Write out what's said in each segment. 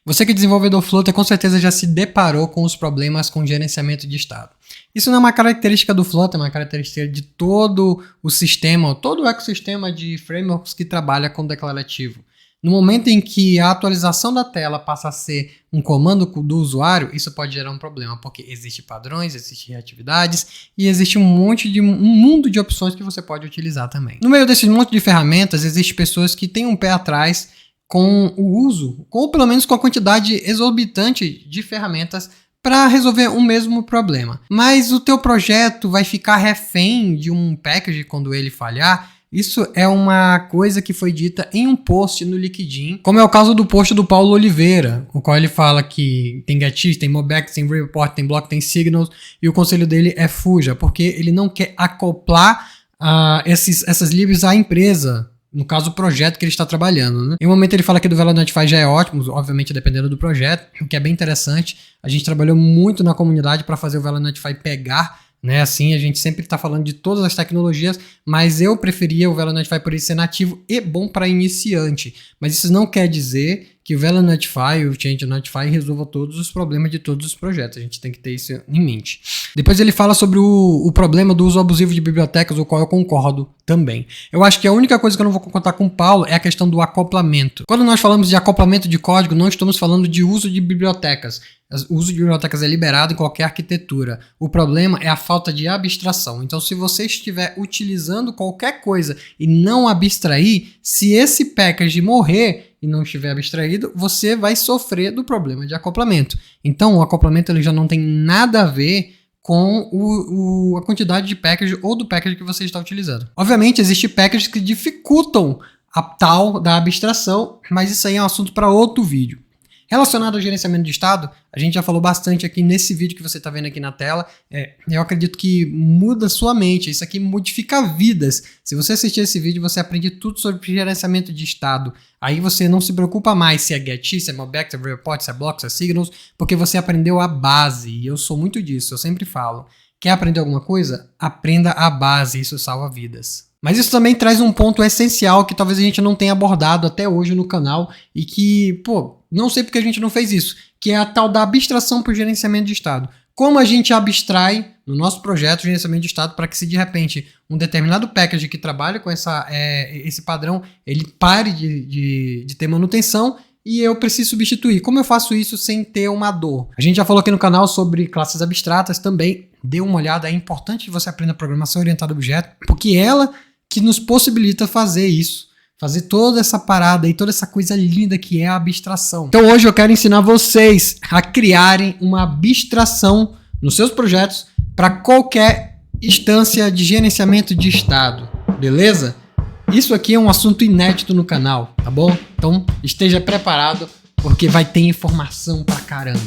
Você que é desenvolvedor Flutter com certeza já se deparou com os problemas com gerenciamento de estado. Isso não é uma característica do Flutter, é uma característica de todo o sistema, todo o ecossistema de frameworks que trabalha com declarativo. No momento em que a atualização da tela passa a ser um comando do usuário, isso pode gerar um problema, porque existem padrões, existem reatividades e existe um mundo de opções que você pode utilizar também. No meio desse monte de ferramentas, existem pessoas que têm um pé atrás com o uso, ou pelo menos com a quantidade exorbitante de ferramentas para resolver o mesmo problema. Mas o teu projeto vai ficar refém de um package quando ele falhar. Isso é uma coisa que foi dita em um post no LinkedIn, como é o caso do post do Paulo Oliveira, o qual ele fala que tem GetX, tem Mobex, tem Report, tem Block, tem Signals, e o conselho dele é fuja, porque ele não quer acoplar essas libs à empresa, no caso o projeto que ele está trabalhando, né? Em um momento ele fala que do Vela Notify já é ótimo, obviamente dependendo do projeto, o que é bem interessante. A gente trabalhou muito na comunidade para fazer o Vela Notify pegar, né? Assim, a gente sempre está falando de todas as tecnologias, mas eu preferia o Vela Notify por ele ser nativo e bom para iniciante. Mas isso não quer dizer que o Vela Notify, o Change Notify, resolva todos os problemas de todos os projetos. A gente tem que ter isso em mente. Depois ele fala sobre o problema do uso abusivo de bibliotecas, o qual eu concordo também. Eu acho que a única coisa que eu não vou concordar com o Paulo é a questão do acoplamento. Quando nós falamos de acoplamento de código, não estamos falando de uso de bibliotecas. O uso de bibliotecas é liberado em qualquer arquitetura. O problema é a falta de abstração. Então, se você estiver utilizando qualquer coisa e não abstrair, se esse package morrer e não estiver abstraído, você vai sofrer do problema de acoplamento. Então, o acoplamento ele já não tem nada a ver com a quantidade de package ou do package que você está utilizando. Obviamente, existem packages que dificultam a tal da abstração, mas isso aí é um assunto para outro vídeo. Relacionado ao gerenciamento de estado, a gente já falou bastante aqui nesse vídeo que você está vendo aqui na tela. Eu acredito que muda sua mente, isso aqui modifica vidas. Se você assistir esse vídeo, você aprende tudo sobre gerenciamento de estado. Aí você não se preocupa mais se é GetX, se é Mobex, se é Report, se é Block, se é Signals, porque você aprendeu a base, e eu sou muito disso, eu sempre falo. Quer aprender alguma coisa? Aprenda a base, isso salva vidas. Mas isso também traz um ponto essencial que talvez a gente não tenha abordado até hoje no canal e que, não sei porque a gente não fez isso, que é a tal da abstração por gerenciamento de estado. Como a gente abstrai no nosso projeto gerenciamento de estado para que se de repente um determinado package que trabalha com esse padrão, ele pare de ter manutenção e eu preciso substituir. Como eu faço isso sem ter uma dor? A gente já falou aqui no canal sobre classes abstratas também. Dê uma olhada, é importante que você aprenda programação orientada a objeto, porque ela que nos possibilita fazer isso. Fazer toda essa parada e toda essa coisa linda que é a abstração. Então hoje eu quero ensinar vocês a criarem uma abstração nos seus projetos para qualquer instância de gerenciamento de estado, beleza? Isso aqui é um assunto inédito no canal, tá bom? Então esteja preparado porque vai ter informação pra caramba.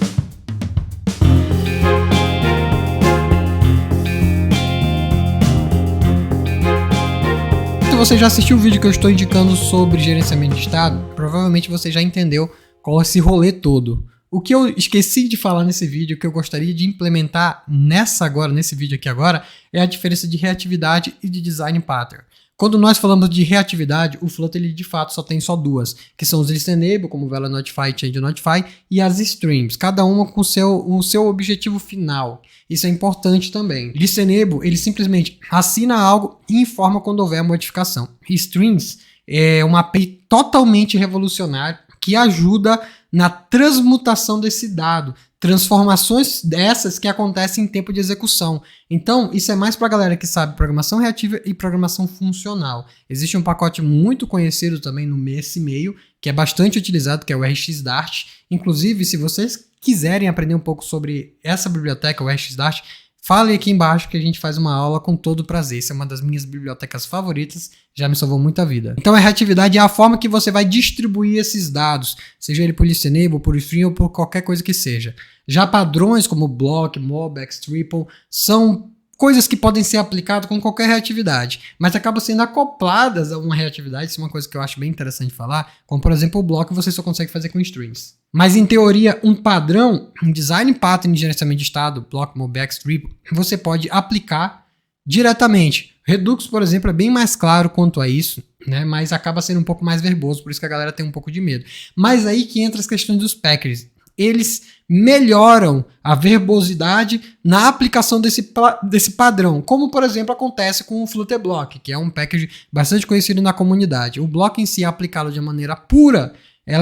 Se você já assistiu o vídeo que eu estou indicando sobre gerenciamento de estado, provavelmente você já entendeu qual é esse rolê todo. O que eu esqueci de falar nesse vídeo, que eu gostaria de implementar nesse vídeo aqui agora, é a diferença de reatividade e de design pattern. Quando nós falamos de reatividade, o Flutter ele de fato só tem duas, que são os listenable, como Vela Notify e Change Notify, e as streams, cada uma com o seu objetivo final. Isso é importante também. Listenable, ele simplesmente assina algo e informa quando houver modificação. Streams é uma API totalmente revolucionária que ajuda na transmutação desse dado, transformações dessas que acontecem em tempo de execução. Então, isso é mais para a galera que sabe programação reativa e programação funcional. Existe um pacote muito conhecido também nesse meio, que é bastante utilizado, que é o RxDart. Inclusive, se vocês quiserem aprender um pouco sobre essa biblioteca, o RxDart, fale aqui embaixo que a gente faz uma aula com todo prazer. Essa é uma das minhas bibliotecas favoritas, já me salvou muita vida. Então a reatividade é a forma que você vai distribuir esses dados, seja ele por listenable, por string ou por qualquer coisa que seja. Já padrões como block, mobex, triple são coisas que podem ser aplicadas com qualquer reatividade, mas acabam sendo acopladas a uma reatividade. Isso é uma coisa que eu acho bem interessante falar, como por exemplo o block você só consegue fazer com strings. Mas em teoria, um padrão, um design pattern de gerenciamento de estado, block, mobex, triple, você pode aplicar diretamente. Redux, por exemplo, é bem mais claro quanto a isso, né? Mas acaba sendo um pouco mais verboso, por isso que a galera tem um pouco de medo. Mas aí que entra as questões dos packers. Eles melhoram a verbosidade na aplicação desse padrão, como por exemplo acontece com o Flutterblock, que é um package bastante conhecido na comunidade. O bloco em si, aplicado de maneira pura,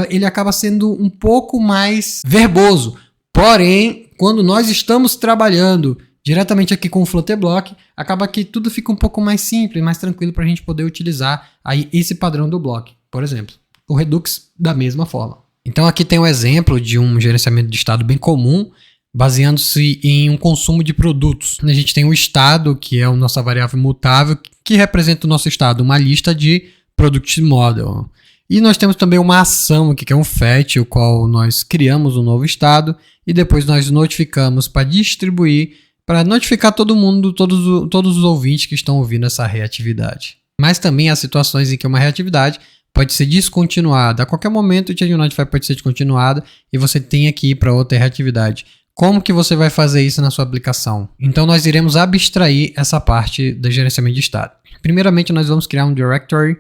ele acaba sendo um pouco mais verboso. Porém, quando nós estamos trabalhando diretamente aqui com o Flutterblock, acaba que tudo fica um pouco mais simples, mais tranquilo para a gente poder utilizar aí esse padrão do block, por exemplo. O Redux da mesma forma. Então aqui tem um exemplo de um gerenciamento de estado bem comum, baseando-se em um consumo de produtos. A gente tem o estado, que é a nossa variável mutável, que representa o nosso estado, uma lista de product model. E nós temos também uma ação aqui, que é um fetch, o qual nós criamos um novo estado e depois nós notificamos para distribuir, para notificar todo mundo, todos os ouvintes que estão ouvindo essa reatividade. Mas também há situações em que uma reatividade pode ser descontinuada. A qualquer momento o change notify pode ser descontinuada e você tem que ir para outra reatividade. Como que você vai fazer isso na sua aplicação? Então nós iremos abstrair essa parte do gerenciamento de estado. Primeiramente nós vamos criar um directory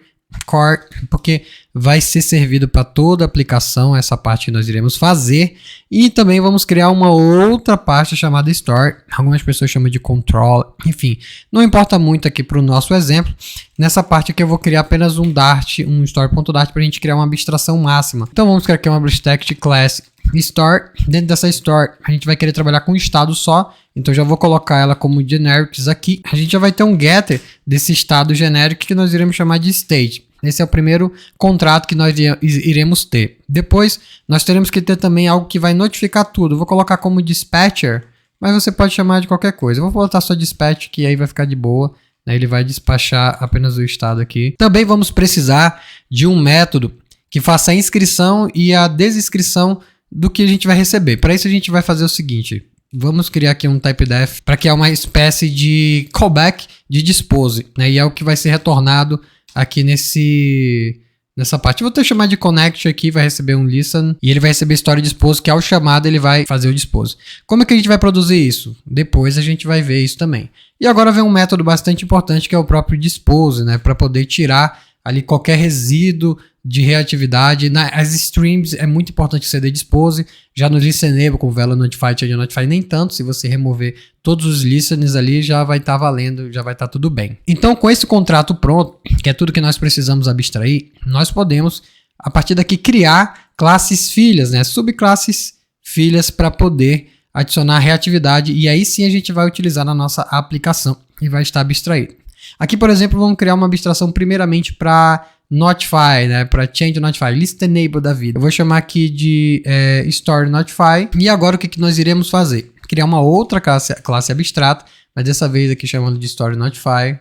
core, porque vai ser servido para toda a aplicação, essa parte que nós iremos fazer, e também vamos criar uma outra parte chamada store, algumas pessoas chamam de control, enfim, não importa muito aqui para o nosso exemplo. Nessa parte aqui eu vou criar apenas um Dart, um store.dart, para a gente criar uma abstração máxima. Então vamos criar aqui uma abstract class store. Dentro dessa store a gente vai querer trabalhar com um estado só, então já vou colocar ela como generics aqui. A gente já vai ter um getter desse estado genérico que nós iremos chamar de state. Esse é o primeiro contrato que nós iremos ter. Depois nós teremos que ter também algo que vai notificar tudo. Vou colocar como dispatcher, mas você pode chamar de qualquer coisa. Eu vou botar só dispatch, que aí vai ficar de boa, né? Ele vai despachar apenas o estado aqui. Também vamos precisar de um método que faça a inscrição e a desinscrição do que a gente vai receber. Para isso a gente vai fazer o seguinte: vamos criar aqui um typedef para criar uma espécie de callback de dispose, né? E é o que vai ser retornado aqui nessa parte. Eu vou ter que chamar de connect aqui, vai receber um listen e ele vai receber story dispose, que ao chamado ele vai fazer o dispose. Como é que a gente vai produzir isso? Depois a gente vai ver isso também. E agora vem um método bastante importante que é o próprio dispose, né? Para poder tirar ali qualquer resíduo de reatividade. As streams é muito importante que você dê dispose. Já no listenable com Vela Notify, Change Notify, nem tanto. Se você remover todos os listeners ali, já vai estar valendo, já vai estar tudo bem. Então, com esse contrato pronto, que é tudo que nós precisamos abstrair, nós podemos, a partir daqui, criar classes filhas, né? Subclasses filhas para poder adicionar reatividade. E aí sim a gente vai utilizar na nossa aplicação e vai estar abstraído. Aqui, por exemplo, vamos criar uma abstração primeiramente para Notify, né? Para Change Notify, listenable da vida. Eu vou chamar aqui de Store Notify. E agora o que nós iremos fazer? Criar uma outra classe abstrata, mas dessa vez aqui chamando de Store Notify.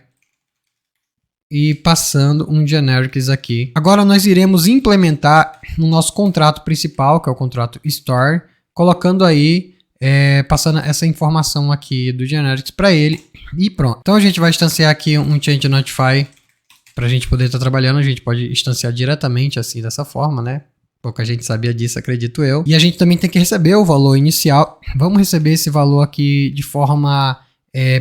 E passando um generics aqui. Agora nós iremos implementar no nosso contrato principal, que é o contrato Store, colocando aí, passando essa informação aqui do generics para ele. E pronto. Então a gente vai instanciar aqui um Change Notify para a gente poder estar trabalhando. A gente pode instanciar diretamente assim, dessa forma, né? Pouca gente sabia disso, acredito eu. E a gente também tem que receber o valor inicial. Vamos receber esse valor aqui de forma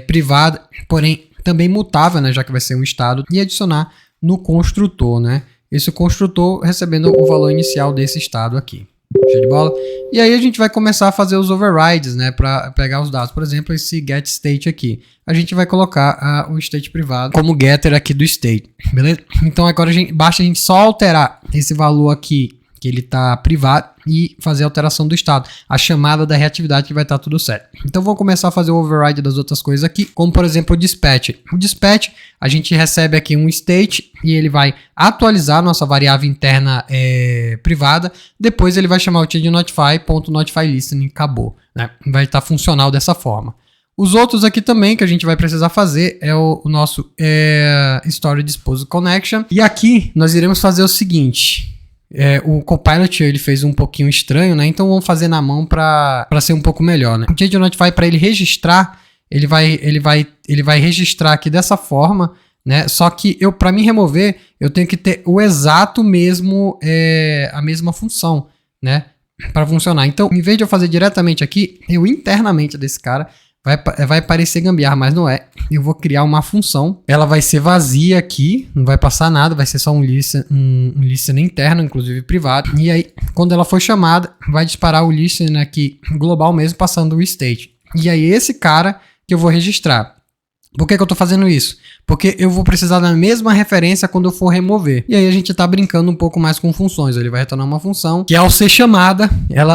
privada, porém também mutável, né? Já que vai ser um estado. E adicionar no construtor, né? Esse construtor recebendo o valor inicial desse estado aqui. Show de bola? E aí a gente vai começar a fazer os overrides, né, para pegar os dados. Por exemplo, esse get state aqui. A gente vai colocar o state privado como getter aqui do state, beleza? Então agora basta a gente só alterar esse valor aqui, que ele está privado, e fazer a alteração do estado, a chamada da reatividade, que vai estar tudo certo. Então vou começar a fazer o override das outras coisas aqui, como por exemplo o dispatch. O dispatch, a gente recebe aqui um state e ele vai atualizar nossa variável interna privada. Depois ele vai chamar o change notify.notify listening, acabou, né? Vai estar funcional dessa forma. Os outros aqui também que a gente vai precisar fazer é o nosso Story Dispose Connection. E aqui nós iremos fazer o seguinte: o Copilot ele fez um pouquinho estranho, né? Então vamos fazer na mão para ser um pouco melhor, né? O Change Notify, para ele registrar, ele vai registrar aqui dessa forma, né? Só que para mim remover, eu tenho que ter o exato mesmo, a mesma função, né? Para funcionar. Então, em vez de eu fazer diretamente aqui, eu internamente desse cara Vai parecer gambiarra, mas não é. Eu vou criar uma função. Ela vai ser vazia aqui, não vai passar nada, vai ser só um listener interno, inclusive privado. E aí, quando ela for chamada, vai disparar o listener aqui global mesmo, passando o state. E aí, esse cara que eu vou registrar. Por que eu tô fazendo isso? Porque eu vou precisar da mesma referência quando eu for remover. E aí a gente tá brincando um pouco mais com funções. Ele vai retornar uma função que, ao ser chamada,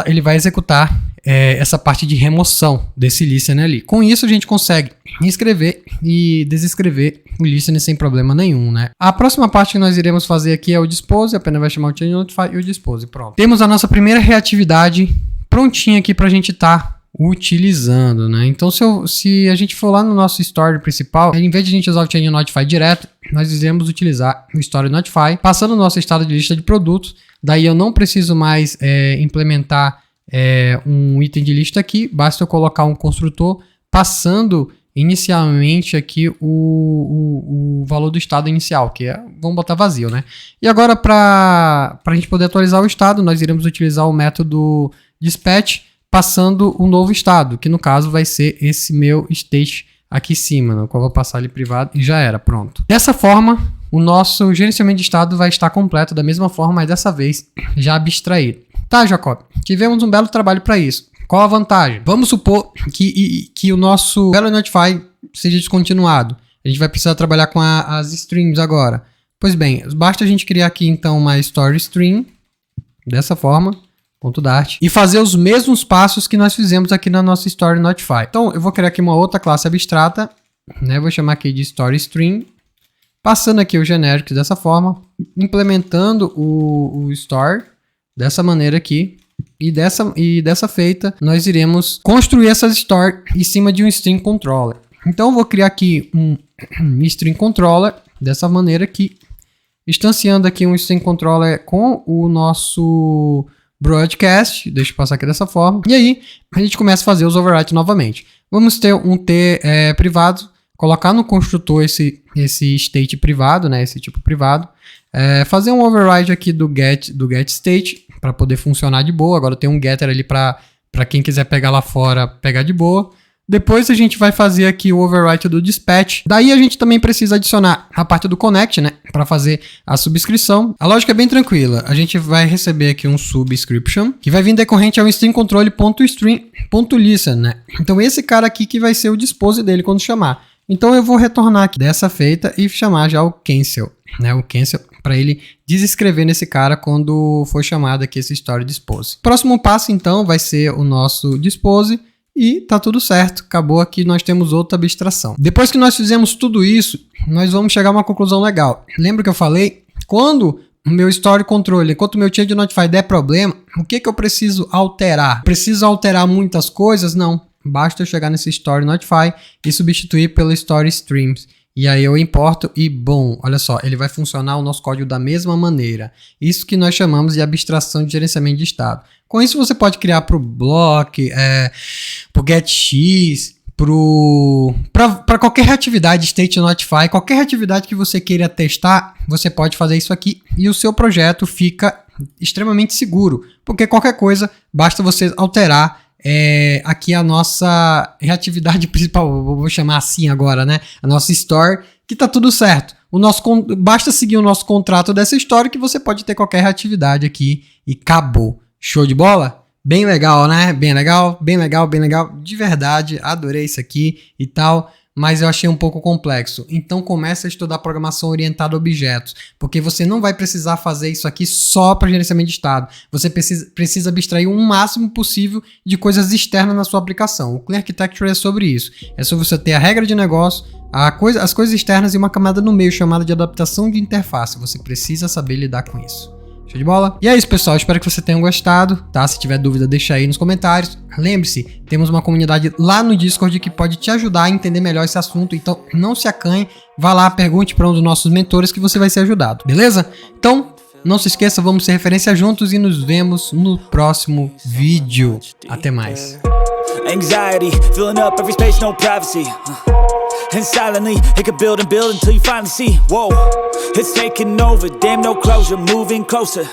ele vai executar essa parte de remoção desse listener ali. Com isso a gente consegue escrever e desescrever o listener sem problema nenhum, né? A próxima parte que nós iremos fazer aqui é o dispose. Apenas vai chamar o change notify e o dispose. Pronto. Temos a nossa primeira reatividade prontinha aqui pra gente utilizando, né? Então, se a gente for lá no nosso story principal, em vez de a gente usar o change notify direto, nós iremos utilizar o story notify, passando o nosso estado de lista de produtos. Daí eu não preciso mais implementar um item de lista aqui, basta eu colocar um construtor passando inicialmente aqui o valor do estado inicial, que vamos botar vazio, né? E agora, para a gente poder atualizar o estado, nós iremos utilizar o método dispatch, passando um novo estado, que no caso vai ser esse meu state aqui em cima, no qual eu vou passar ele privado e já era, pronto. Dessa forma, o nosso gerenciamento de estado vai estar completo da mesma forma, mas dessa vez já abstraído. Tá, Jacob, tivemos um belo trabalho para isso. Qual a vantagem? Vamos supor que o nosso value notify seja descontinuado. A gente vai precisar trabalhar com as strings agora. Pois bem, basta a gente criar aqui então uma story string, dessa forma, .dart, e fazer os mesmos passos que nós fizemos aqui na nossa story notify. Então eu vou criar aqui uma outra classe abstrata, né? Vou chamar aqui de story string, passando aqui o genérico dessa forma, implementando o store dessa maneira aqui, e dessa feita nós iremos construir essa store em cima de um string controller. Então eu vou criar aqui um string controller dessa maneira aqui, instanciando aqui um string controller com o nosso broadcast, deixa eu passar aqui dessa forma, e aí a gente começa a fazer os overrides novamente. Vamos ter um T privado, colocar no construtor esse state privado, né, esse tipo privado, fazer um override aqui do get state para poder funcionar de boa. Agora tem um getter ali para quem quiser pegar lá fora, pegar de boa. Depois a gente vai fazer aqui o override do dispatch. Daí a gente também precisa adicionar a parte do connect, né, para fazer a subscrição. A lógica é bem tranquila. A gente vai receber aqui um subscription que vai vir decorrente ao string control.string.listen, né? Então esse cara aqui que vai ser o dispose dele quando chamar. Então eu vou retornar aqui dessa feita e chamar já o cancel, né? O cancel para ele desescrever nesse cara quando for chamado aqui esse story dispose. Próximo passo então vai ser o nosso dispose. E tá tudo certo, acabou aqui, nós temos outra abstração. Depois que nós fizemos tudo isso, nós vamos chegar a uma conclusão legal. Lembra que eu falei? Quando o meu story control, enquanto o meu change notify der problema, o que eu preciso alterar? Preciso alterar muitas coisas? Não. Basta eu chegar nesse story notify e substituir pelo story streams. E aí eu importo e bom, olha só, ele vai funcionar o nosso código da mesma maneira. Isso que nós chamamos de abstração de gerenciamento de estado. Com isso você pode criar para o block, para o getX, para qualquer atividade state notify, qualquer atividade que você queira testar, você pode fazer isso aqui e o seu projeto fica extremamente seguro, porque qualquer coisa basta você alterar aqui a nossa reatividade principal, vou chamar assim agora, né? A nossa store, que tá tudo certo. Basta seguir o nosso contrato dessa store que você pode ter qualquer reatividade aqui e acabou. Show de bola? Bem legal, né? Bem legal, bem legal, bem legal. De verdade, adorei isso aqui e tal, mas eu achei um pouco complexo. Então comece a estudar programação orientada a objetos, porque você não vai precisar fazer isso aqui só para gerenciamento de estado. Você precisa abstrair o máximo possível de coisas externas na sua aplicação. O Clean Architecture é sobre isso. É sobre você ter a regra de negócio, as coisas externas e uma camada no meio chamada de adaptação de interface. Você precisa saber lidar com isso. Show de bola? E é isso, pessoal. Espero que você tenha gostado, tá? Se tiver dúvida, deixa aí nos comentários. Lembre-se, temos uma comunidade lá no Discord que pode te ajudar a entender melhor esse assunto. Então, não se acanhe. Vá lá, pergunte para um dos nossos mentores que você vai ser ajudado. Beleza? Então, não se esqueça, vamos ser referência juntos e nos vemos no próximo vídeo. Até mais. Anxiety, filling up every space, no privacy. And silently, it could build and build until you finally see, whoa, it's taking over, damn no closure, moving closer.